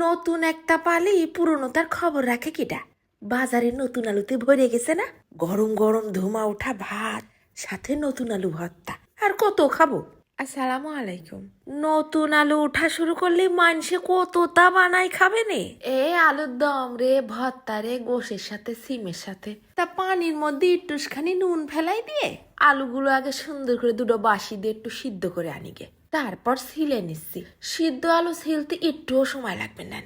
নতুন একটা পালি পুরনো তার খবর রাখে কিটা। বাজারে নতুন আলুতে ভরে গেছে না, গরম গরম ধুমা ওঠা ভাত, সাথে নতুন আলু ভর্তা। আর কত খাবো। আসসালামু আলাইকুম। নতুন আলু উঠা শুরু করলে মানুষে কতটা বানাই খাবে নে। আলুর দম রে, ভর্তা রে, গোশের সাথে সিমের সাথে। তা পানির মধ্যে একটুখানি নুন ফেলাই দিয়ে আলুগুলো আগে সুন্দর করে দুটো বাসি দিয়ে একটু সিদ্ধ করে আনিগে, তারপর ছিলে নিচ্ছি। সিদ্ধ আলু ছিলতে একটুও সময় লাগবে না।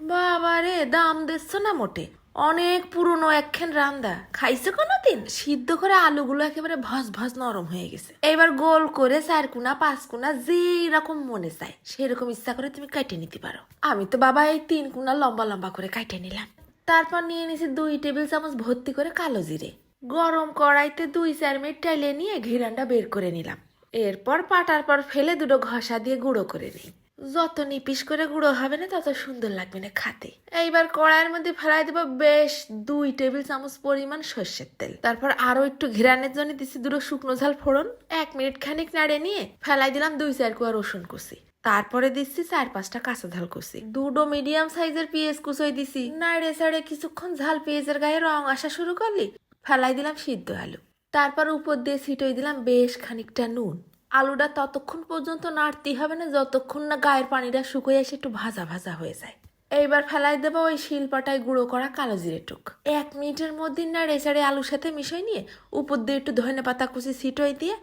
বাবা রে, দাম দিচ্ছ না মোটে। অনেক পুরনো একখান রান্দা খাইছে কোনোদিন? সিদ্ধ করে আলুগুলো একেবারে ভস ভস নরম হয়ে গেছে। এবার গোল করে 4 কোনা 5 কোনা যেই রকম মনে চায় সেরকম ইচ্ছা করে তুমি কাটে নিতে পারো। আমি তো বাবা এই 3 কোনা লম্বা লম্বা করে কাটে নিলাম। তারপর নিয়ে নিছি 2 টেবিল চামচ ভর্তি করে কালো জিরে। গরম কড়াইতে 2-4 মিনিট টাইলে নিয়ে ঘিরানটা বের করে নিলাম। এরপর পাটার পর ফেলে দুটো ঘষা দিয়ে গুঁড়ো করে নিই। যত নিপিস করে গুঁড়ো হবে না তত সুন্দর লাগবে না খাতে। এইবার কড়াইয়ের মধ্যে ফেলাই দেবো বেশ 2 টেবিল চামচ পরিমাণ সর্ষের তেল। তারপর আরো একটু ঘিরানের জন্য দিচ্ছি দুটো শুকনো ঝাল ফোড়ন। 1 মিনিট খানিক নাড়ে নিয়ে ফেলাই দিলাম 2-4 কোয়া রসুন কুচি। তারপরে দিচ্ছি 4-5টা কাঁচা ঝাল কুচি। দুটো মিডিয়াম সাইজের পেঁয়াজ কুচি দিছি। নাড়ে চাড়ে কিছুক্ষণ ঝাল পেঁয়াজের গায়ে রং আসা শুরু করলি ফেলাই দিলাম সিদ্ধ আলু। তারপর উপর দিয়ে ছিটিয়ে দিলাম বেশ খানিকটা নুন। আলুটা ততক্ষণ পর্যন্ত নাড়তেই হবে না যতক্ষণ না গায়ের পানিটা শুকিয়ে এসে একটু ভাজা ভাজা হয়ে যায়। এইবার ফেলাই দেবো ওই শিলপাটায় গুঁড়ো করা কালো জিরে টুক। 1 মিনিটের মধ্যে নাড়ে চাড়ে আলুর সাথে মিশিয়ে নিয়ে উপর দিয়ে একটু ধনে পাতা কুচি ছিটিয়ে দিয়ে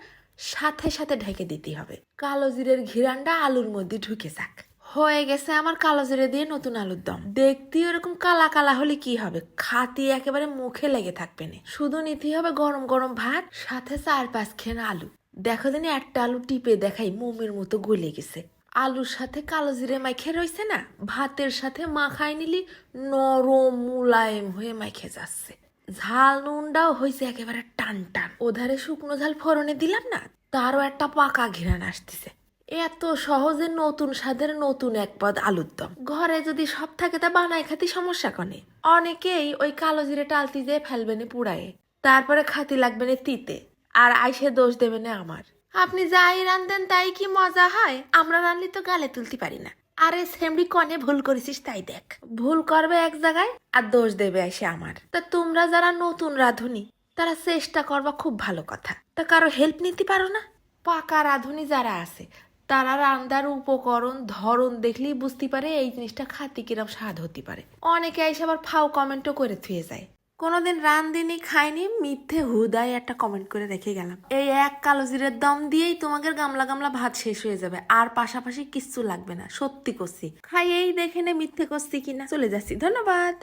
সাথে সাথে ঢেকে দিতে হবে। কালো জিরের ঘিরানটা আলুর মধ্যে ঢুকে যাক। হয়ে গেছে আমার কালো জিরে দিয়ে নতুন আলুর দম। দেখতে ওরকম কালা কালা হলে কি হবে, খাতি একেবারে মুখে লেগে থাকবে না। শুধু নিতে হবে গরম গরম ভাত, সাথে 4-5 খেন আলু। দেখো জানি একটা আলু টিপে দেখাই মোমের মতো গলে গেছে। আলুর সাথে কালো জিরে মাইখে রয়েছে না, ভাতের সাথে মাখায় নিলি নরম মুলায়েম হয়ে মাইখে যাচ্ছে। ঝাল নুনটাও হয়েছে একেবারে টান টান। ওধারে শুকনো ঝাল ফোড়নে দিলাম না, তারও একটা পাকা ঘিরান আসতেছে। এত সহজে নতুন স্বাদের নতুন এক পদ আলুর দম। ঘরে যদি সব থাকে তা বানাই খাতি সমস্যা কনে। অনেকেই ওই কালো জিরে টালতি দিয়ে ফেলবে না পুড়ায়ে, তারপরে খাতি লাগবে না তিতে, আর আইসে দোষ দেবে না আমার। আপনি যাই রান্ধেন তাই কি মজা হয়? আমরা রান্নলে তো গালে তুলতে পারি না। আরে সেমরি কনে ভুল করেছিস তাই দেখ। ভুল করবে এক জায়গায় আর দোষ দেবে এসে আমার। তা তোমরা যারা নতুন রাঁধুনি তারা চেষ্টা করবা, খুব ভালো কথা। তা কারো হেল্প নিতে পারো না? পাকা রাঁধুনি যারা আছে তারা রান্নার উপকরণ ধরন দেখলেই বুঝতে পারে এই জিনিসটা খাতি কিরম স্বাদ হতে পারে। অনেকে এসে আবার ফাও কমেন্টও করে থুয়ে যায়। কোনোদিন রান্দিনি খাইনি মিথ্যে হুদায় একটা কমেন্ট করে রেখে গেলাম। এই এক কালো জিরের দম দিয়েই তোমাদের গামলা গামলা ভাত শেষ হয়ে যাবে, আর পাশাপাশি কিচ্ছু লাগবে না। সত্যি করছি, খাইয়েই দেখে নে মিথ্যে করছি কিনা। চলে যাচ্ছি, ধন্যবাদ।